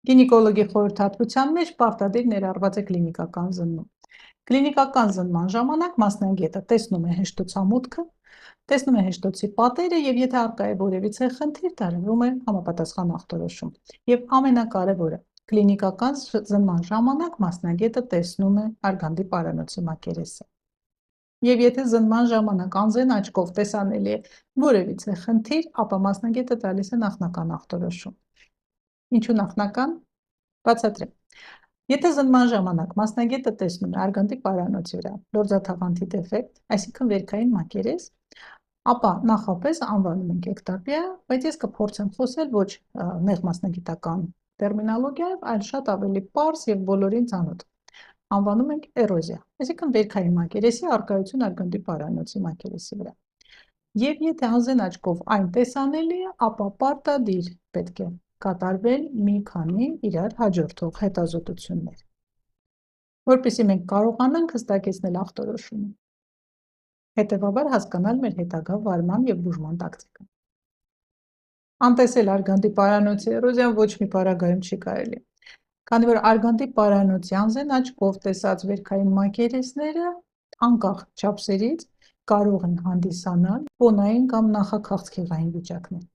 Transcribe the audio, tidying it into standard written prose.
Գինեկոլոգի խորհրդատվության մեջ պարտադիր ներառված է կլինիկական զննում։ Կլինիկական զննման ժամանակ մասնագետը տեսնում է հեշտոցամուտքը, տեսնում է հեշտոցի պատերը եւ եթե առկա է որևիցե խնդիր, տարվում է համապատասխան ախտորոշում։ Եվ ամենակարևորը, կլինիկական զննման ժամանակ մասնագետը տեսնում է արգանդի պարանոցի մակերեսը։ Եվ եթե զննման ժամանակ անզեն աչքով տեսանելի է որևիցե խնդիր, ապա մասնագետը տալիս է նախնական ախտորոշում։ Ինչու նախնական? Բացատրեմ։ Եթե զննման ժամանակ մասնագետը տեսնում է արգանդի պարանոցի վրա լորձաթաղանթի դեֆեկտ, այսինքն վերքային մակերես, ապա նախապես անվանում ենք էկտապիա, բայց ես կփորձեմ խոսել ոչ նեղ մասնագիտական տերմինոլոգիայով, այլ շատ ավելի պարզ եւ բոլորին ծանոթ։ Անվանում ենք էրոզիա, այսինքն վերքային մակերեսի առկայություն արգանդի պարանոցի մակերեսի վրա։ Եվ եթե անզեն աչքով այն տեսանելի է, ապա պարտադիր պետք է կատարվեն մի քանի իրար հաջորդող հետազոտություններ, որպեսզի մենք կարողանանք հստակեցնել ախտորոշումը, հետևաբար հասկանալ մեր հետագա վարման եւ բուժման տակտիկան։ Անտեսել արգանդի պարանոցի էրոզիան ոչ մի պարագայում չի կարելի, քանի որ արգանդի պարանոցի անզեն աչքով տեսած վերքային մակերեսները անկախ չափսերից կարող են հանդիսանալ ֆոնային կամ նախաքաղցկեղային վիճակներ։